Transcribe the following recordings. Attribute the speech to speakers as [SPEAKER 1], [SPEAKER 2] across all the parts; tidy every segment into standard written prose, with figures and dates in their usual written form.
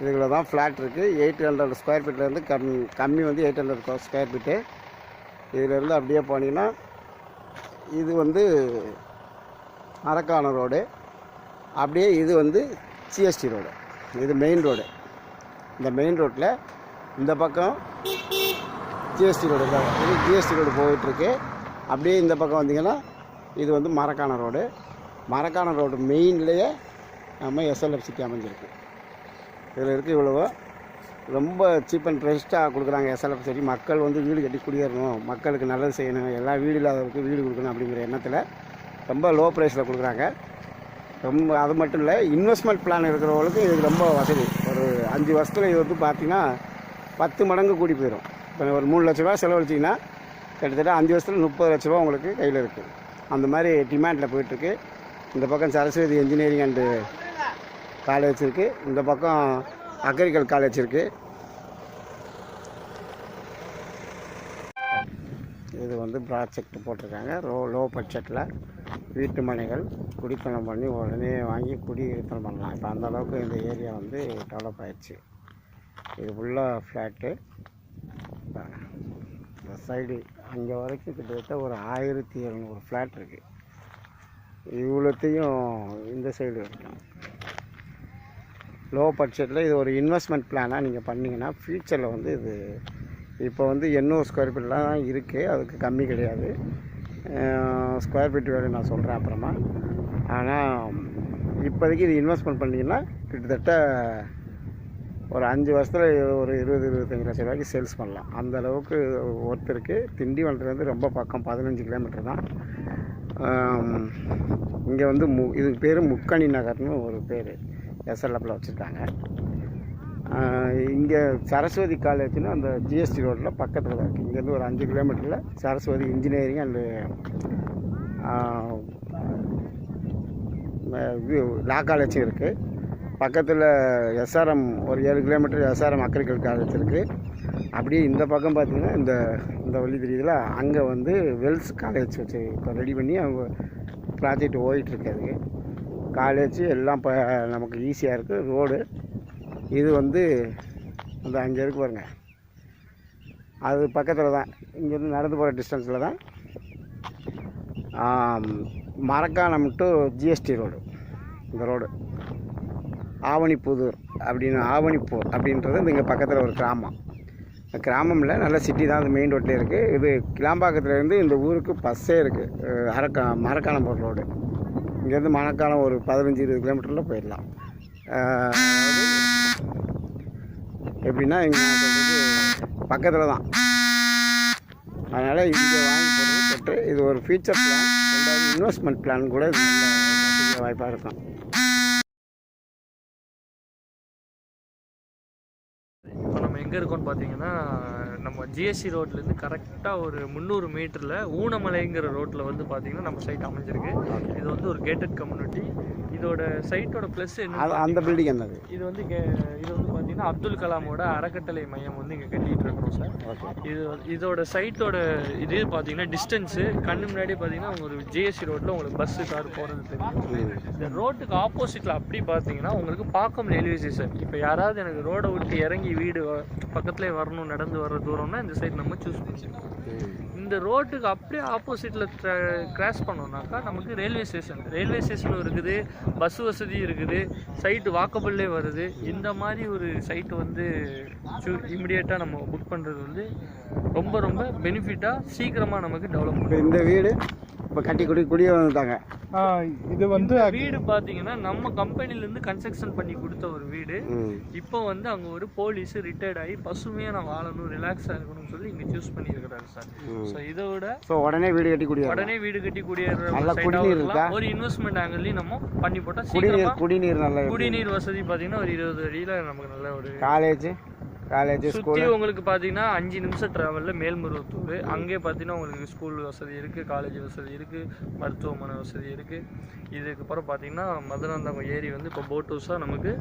[SPEAKER 1] இதுக்குள்ள தான் ஃப்ளாட் இருக்குது. 800 ஸ்கொயர் ஃபீட்லேருந்து கம்மி வந்து 800 ஸ்கொயர் ஃபீட்டு. இதிலேருந்து அப்படியே போனீங்கன்னா இது வந்து மரக்காணம் ரோடு. அப்படியே இது வந்து சிஎஸ்டி ரோடு. இது மெயின் ரோடு. இந்த மெயின் ரோட்டில் இந்த பக்கம் ஜிஎஸ்டி ரோடு தான். இது ஜிஎஸ்டி ரோடு போயிட்டுருக்கு. அப்படியே இந்த பக்கம் வந்தீங்கன்னா இது வந்து மரக்காணம் ரோடு. மரக்காணம் ரோடு மெயின்லேயே நம்ம எஸ்எல்எஃப்சிக்கு அமைஞ்சிருக்கு. இதில் இருக்குது இவ்வளவோ ரொம்ப சீப் அண்ட் பெஸ்ட்டாக கொடுக்குறாங்க எஸ்எல்எஃப்சி. மக்கள் வந்து வீடு கட்டி குடியேறணும், மக்களுக்கு நல்லது செய்யணும், எல்லாம் வீடு இல்லாதவருக்கு வீடு கொடுக்கணும் அப்படிங்கிற எண்ணத்தில் ரொம்ப லோ ப்ரைஸில் கொடுக்குறாங்க. ரொம்ப அது மட்டும் இல்லை, இன்வெஸ்ட்மெண்ட் பிளான் இருக்கிறவங்களுக்கு இது ரொம்ப வசதி. ஒரு 5 வருஷத்தில் இது வந்து பார்த்திங்கன்னா 10 மடங்கு கூடி போயிடும். இப்போ ஒரு 3 லட்ச ரூபா செலவழிச்சிங்கன்னா கிட்டத்தட்ட 5 வருஷத்தில் 30 லட்ச ரூபா உங்களுக்கு கையில் இருக்குது. அந்த மாதிரி டிமாண்டில் போயிட்டுருக்கு. இந்த பக்கம் சரஸ்வதி இன்ஜினியரிங் அண்டு காலேஜ் இருக்குது. இந்த பக்கம் அக்ரிகல் காலேஜ் இருக்குது. இது வந்து ப்ராஜெக்ட் போட்டிருக்காங்க. லோ பட்ஜெட்டில் வீட்டு மனைகள் குடித்தனம் பண்ணி உடனே வாங்கி குடித்தனம் பண்ணலாம். இப்போ அந்தளவுக்கு இந்த ஏரியா வந்து டெவலப் ஆயிடுச்சு. இது ஃபுல்லாக ஃப்ளாட்டு. இந்த சைடு அங்கே வரைக்கும் கிட்டத்தட்ட ஒரு 1700 ஃப்ளாட் இருக்குது. இவ்வளோத்தையும் இந்த சைடு வரைக்கும் லோ பட்ஜெட்டில் இது ஒரு இன்வெஸ்ட்மெண்ட் பிளானாக நீங்கள் பண்ணிங்கன்னா ஃப்யூச்சரில் வந்து இது இப்போ வந்து 800 ஸ்கொயர் ஃபீட்லாம் தான் இருக்குது. அதுக்கு கம்மி கிடையாது. ஸ்கொயர் ஃபீட் வேலை நான் சொல்கிறேன் அப்புறமா. ஆனால் இப்போதைக்கு இது இன்வெஸ்ட்மெண்ட் பண்ணிங்கன்னா கிட்டத்தட்ட ஒரு 5 வருஷத்தில் ஒரு 20-25 லட்ச ரூபாய்க்கு சேல்ஸ் பண்ணலாம். அந்த அளவுக்கு ஒருத்தருக்கு திண்டிவனத்துலேருந்து ரொம்ப பக்கம் 15 கிலோமீட்டர் தான். இங்கே வந்து இதுக்கு பேர் முக்கணி நகர்னு ஒரு பேர் எஸ்எல்எஃப்பில் வச்சுருக்காங்க. இங்கே சரஸ்வதி காலேஜ்னு அந்த ஜிஎஸ்டி ரோட்டில் பக்கத்தில் தான் இருக்குது. இங்கேருந்து ஒரு 5 கிலோமீட்டரில் சரஸ்வதி இன்ஜினியரிங் அண்டு லா காலேஜும் இருக்குது. பக்கத்தில் எஸ்ஆர்எம் ஒரு 7 கிலோமீட்டர் எஸ்ஆர்எம் அக்ரிகல் காலேஜ் இருக்குது. அப்படியே இந்த பக்கம் பார்த்திங்கன்னா இந்த வழி தெரியுதுல, அங்கே வந்து வெல்ஸ் காலேஜ் வச்சு இப்போ ரெடி பண்ணி அவங்க ப்ராஜெக்ட் ஓடிட்டுருக்காது. காலேஜ் எல்லாம் இப்போ நமக்கு ஈஸியாக இருக்குது. ரோடு இது வந்து அந்த அங்கே இருக்கு பாருங்கள், அது பக்கத்தில் தான். இங்கேருந்து நடந்து போகிற டிஸ்டன்ஸில் தான் மரக்காணம் டு ஜிஎஸ்டி ரோடு. இந்த ரோடு ஆவணிப்புதூர் ஆவணிப்பூர் அப்படின்றது இங்கே பக்கத்தில் ஒரு கிராமம் இல்லை, நல்ல சிட்டி தான். அது மெயின் ரோட்லேயே இருக்குது. இது கிளாம்பாக்கத்துலேருந்து இந்த ஊருக்கு பஸ்ஸே இருக்குது. மரக்காணம் போகிற ரோடு. இங்கேருந்து மரக்காணம் ஒரு 15-20 கிலோமீட்டரில் போயிடலாம். எப்படின்னா இங்கே சொல்கிறது பக்கத்தில் தான். அதனால் இங்கே வாங்கி போடுறது பெட்ரு. இது ஒரு ஃபியூச்சர் பிளான், 2வது இன்வெஸ்ட்மெண்ட் பிளான் கூட இது நல்ல வாய்ப்பாக இருக்கும்.
[SPEAKER 2] இப்போ நம்ம எங்கே இருக்கோம்னு பார்த்தீங்கன்னா, நம்ம ஜிஎஸ்டி ரோட்லேருந்து கரெக்டாக ஒரு 300 மீட்டரில் ஊனமலைங்கிற ரோட்டில் வந்து பார்த்தீங்கன்னா நம்ம சைட் அமைஞ்சிருக்கு. இது வந்து ஒரு கேட்டட் கம்யூனிட்டி. இதோட சைட்டோட ப்ளஸ் என்ன,
[SPEAKER 1] அந்த பில்டிங் என்னது,
[SPEAKER 2] இது வந்து பார்த்தீங்கன்னா அப்துல் கலாமோட அறக்கட்டளை மையம் வந்து இங்கே கட்டிகிட்டு இருக்கிறோம் சார். இதோட சைட்டோட இது பார்த்தீங்கன்னா டிஸ்டன்ஸு கண்ணு முன்னாடி பார்த்தீங்கன்னா ஒரு ஜிஎஸ்டி ரோட்டில் உங்களுக்கு பஸ்ஸு கார் போகிறது தெரியும். இந்த ரோட்டுக்கு ஆப்போசிட்டில் அப்படி பார்த்தீங்கன்னா உங்களுக்கு பாக்கம் ரயில்வே ஸ்டேஷன். இப்போ யாராவது எனக்கு ரோடை விட்டு இறங்கி வீடு பக்கத்துலேயே வரணும், நடந்து வர்ற தூரம்னா இந்த சைட் நம்ம சூஸ் பண்ணிச்சிருக்கோம். இந்த ரோட்டுக்கு அப்படியே ஆப்போசிட்டில் கிராஸ் பண்ணோம்னாக்கா நமக்கு ரயில்வே ஸ்டேஷனும் இருக்குது, பஸ் வசதியும் இருக்குது, சைட்டு வாக்கபிள்லே வருது. இந்த மாதிரி ஒரு சைட்டு வந்து இமிடியேட்டாக நம்ம புக் பண்ணுறது வந்து ரொம்ப ரொம்ப பெனிஃபிட்டாக சீக்கிரமாக நமக்கு டெவலப் பண்ணும்.
[SPEAKER 1] இந்த வீடு இப்போ கட்டி குடியே வந்துட்டாங்க.
[SPEAKER 2] இது வந்து வீடு பார்த்தீங்கன்னா நம்ம கம்பெனிலேருந்து கன்ஸ்ட்ரக்ஷன் பண்ணி கொடுத்த ஒரு வீடு. இப்போ வந்து அங்கே ஒரு போலீஸ் ரிட்டையர்ட் ஆகி பசுமையாக நான் வாழணும், ரிலாக்ஸாக இருக்கணும்னு சொல்லி இங்கே சூஸ் பண்ணியிருக்கிறாரு சார். ஸோ இதோட
[SPEAKER 1] உடனே வீடு கட்டி
[SPEAKER 2] குடியேற ஒரு இன்வெஸ்ட்மெண்ட் ஆங்கிள்லையும் நம்ம பண்ணி போட்டால் குடிநீர் வசதி பார்த்தீங்கன்னா ஒரு 20 அடியில் நமக்கு நல்ல ஒரு காலேஜ் சுற்றி உங்களுக்கு பார்த்தீங்கன்னா 5 நிமிஷம் ட்ராவலில் மேல்மருவத்தூர். அங்கே பார்த்தீங்கன்னா உங்களுக்கு ஸ்கூல் வசதி இருக்குது, காலேஜ் வசதி இருக்குது, மருத்துவமனை வசதி இருக்குது. இதுக்கப்புறம் பார்த்தீங்கன்னா மதுராந்தகம் ஏரி வந்து இப்போ போட் ஹவுஸாக நமக்கு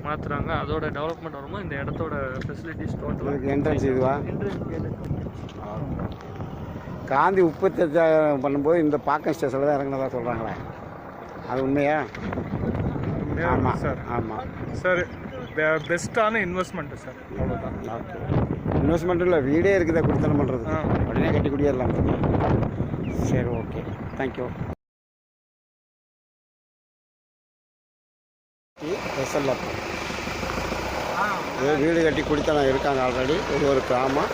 [SPEAKER 2] மாற்றுறாங்க. அதோட டெவலப்மெண்ட் வரும்போது இந்த இடத்தோட ஃபெசிலிட்டிஸ் டோட்டலாக
[SPEAKER 1] என்ட்ரன்ஸ் காந்தி உற்பத்தி பண்ணும்போது இந்த பாக்கம் ஸ்டேஷனில் தான் இறங்கினதா சொல்கிறாங்களே, அது உண்மையா?
[SPEAKER 3] ஆமாம் சார்.
[SPEAKER 1] ஆமாம்
[SPEAKER 3] சார். பெஸ்ட்டான இன்வெஸ்ட்மெண்ட்டு சார், அவ்வளோதான்.
[SPEAKER 1] ஓகே, இன்வெஸ்ட்மெண்ட் இல்லை, வீடே இருக்குதா கொடுத்தனம் பண்ணுறது, உடனே கட்டி குடியேறலாம். சரி, ஓகே, தேங்க்யூ. SLF வீடு கட்டி குடித்தனம் இருக்காங்க ஆல்ரெடி, ஒரு கிராமம்.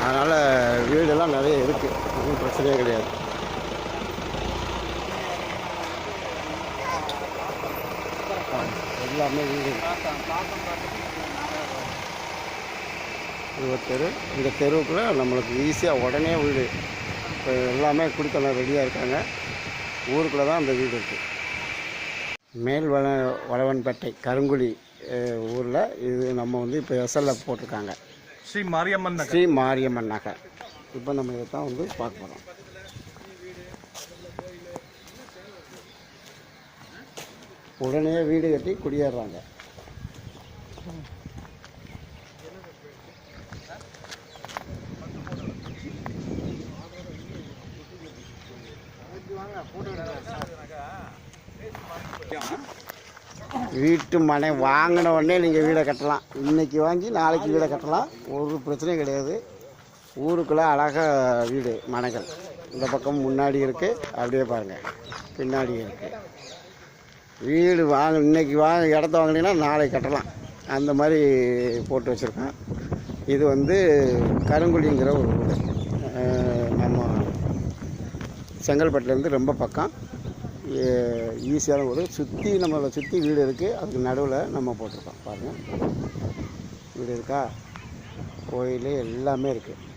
[SPEAKER 1] அதனால் வீடெல்லாம் நிறைய இருக்குது, ஒன்றும் பிரச்சனையே கிடையாது. எல்லாமே வீடு. இது ஒரு தெரு, இந்த தெருவுக்குள்ளே நம்மளுக்கு ஈஸியாக உடனே வீடு. இப்போ எல்லாமே குடித்தனம் ரெடியாக இருக்காங்க. ஊருக்குள்ளே தான் அந்த வீடு இருக்குது. மேல் வளவன்பேட்டை கருங்குழி ஊரில் இது நம்ம வந்து இப்போ SLF போட்டிருக்காங்க,
[SPEAKER 3] ஸ்ரீ மாரியம்மன் நகர்.
[SPEAKER 1] ஸ்ரீ மாரியம்மன் நகர். இப்போ நம்ம இதை தான் வந்து பார்க்க போகிறோம். உடனே வீடு கட்டி குடியேறாங்க. வீட்டு மனை வாங்கின உடனே நீங்கள் வீடை கட்டலாம். இன்றைக்கி வாங்கி நாளைக்கு வீடை கட்டலாம், ஒரு பிரச்சனையும் கிடையாது. ஊருக்குள்ளே அழகாக வீடு மனைகள் இந்த பக்கம் முன்னாடி இருக்குது, அப்படியே பாருங்கள் பின்னாடி இருக்குது. வீடு இன்றைக்கி இடத்த வாங்கினீங்கன்னா நாளைக்கு கட்டலாம், அந்த மாதிரி போட்டு வச்சுருக்கோம். இது வந்து கருங்குழிங்கிற ஒரு ஊர், நம்ம செங்கல்பட்டுலேருந்து ரொம்ப பக்கம், ஈஸியான ஊர். நம்மளை சுற்றி வீடு இருக்குது, அதுக்கு நடுவில் நம்ம போட்டிருக்கோம். பாருங்கள், வீடு இருக்கா, கோயில் எல்லாமே இருக்குது.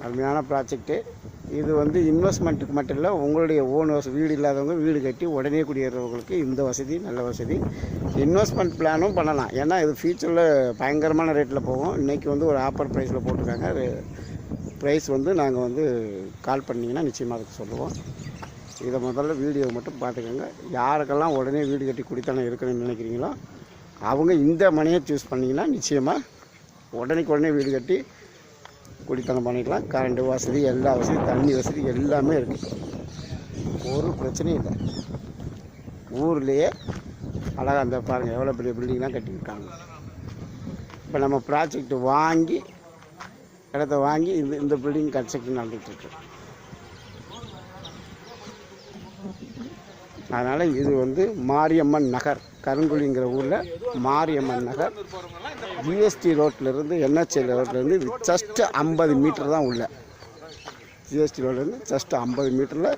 [SPEAKER 1] அருமையான ப்ராஜெக்ட்டு. இது வந்து இன்வெஸ்ட்மெண்ட்டுக்கு மட்டும் இல்லை, உங்களுடைய ஓன் வீடு இல்லாதவங்க வீடு கட்டி உடனே குடியேறவங்களுக்கு இந்த வசதி நல்ல வசதி. இன்வெஸ்ட்மெண்ட் பிளானும் பண்ணலாம், ஏன்னா இது ஃபியூச்சரில் பயங்கரமான ரேட்டில் போகும். இன்றைக்கி வந்து ஒரு ஆஃபர் ப்ரைஸில் போட்டிருக்காங்க. ப்ரைஸ் வந்து நாங்கள் வந்து கால் பண்ணிங்கன்னா நிச்சயமாக அதுக்கு சொல்லுவோம். இதை முதல்ல வீடியோ மட்டும் பார்த்துக்கோங்க. யாருக்கெல்லாம் உடனே வீடு கட்டி குடித்தனம் இருக்கணும்னு நினைக்கிறீங்களோ அவங்க இந்த மனையை சூஸ் பண்ணிங்கன்னா நிச்சயமாக உடனே வீடு கட்டி குடித்தனம் பண்ணிக்கலாம். கரண்ட் வசதி, எல்லா வசதி, தண்ணி வசதி எல்லாமே இருக்குது, ஒரு பிரச்சனையும் இல்லை. ஊர்லேயே அழகாக அந்த பாருங்கள் எவ்வளோ பெரிய பில்டிங்லாம் கட்டியிருக்காங்க. இப்போ நம்ம ப்ராஜெக்ட் வாங்கி இடத்த வாங்கி இந்த பில்டிங் கன்ஸ்ட்ரக்ஷன் நடந்துகிட்ருக்கு. அதனால் இது வந்து மாரியம்மன் நகர், கருங்குழிங்கிற ஊரில் மாரியம்மன் நகர். GST ரோட்லேருந்து NHL ரோட்லேருந்து ஜஸ்ட் 50 மீட்டர் தான் உள்ள. GST ரோட்லேருந்து ஜஸ்ட் 50 மீட்டரில்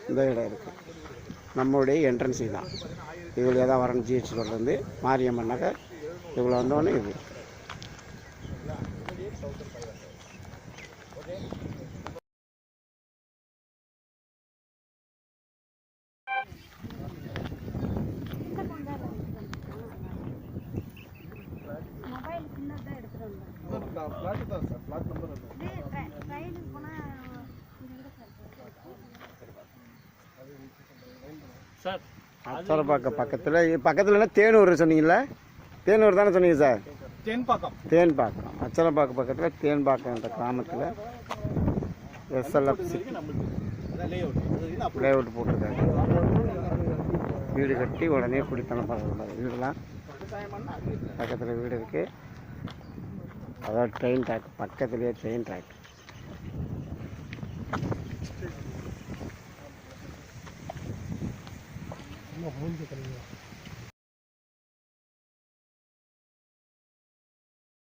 [SPEAKER 1] இந்த இடம் இருக்குது. நம்மளுடைய என்ட்ரன்ஸ் தான், இவ்வளோ தான் வரணும். GST ரோட்லேருந்து மாரியம்மன் நகர் இவ்வளோ வந்தோடனே இது.
[SPEAKER 2] சார்
[SPEAKER 1] அச்சரப்பாக்கம் பக்கத்தில் தேனூர் சொன்னீங்களா? தேனூர் தானே சொன்னீங்க சார்? தேன்பாக்கம். அச்சரப்பாக்கம் பக்கத்தில் தேன்பாக்கம் என்ற கிராமத்தில் SLF லேஅவுட் போட்டிருக்காங்க. வீடு கட்டி உடனே குடித்தனம் பண்ணக்கூடாது. வீடுலாம் பக்கத்தில் வீடு இருக்குது. அதாவது ட்ரெயின் ட்ராக் பக்கத்துலேயே, ட்ரெயின் ட்ராக்.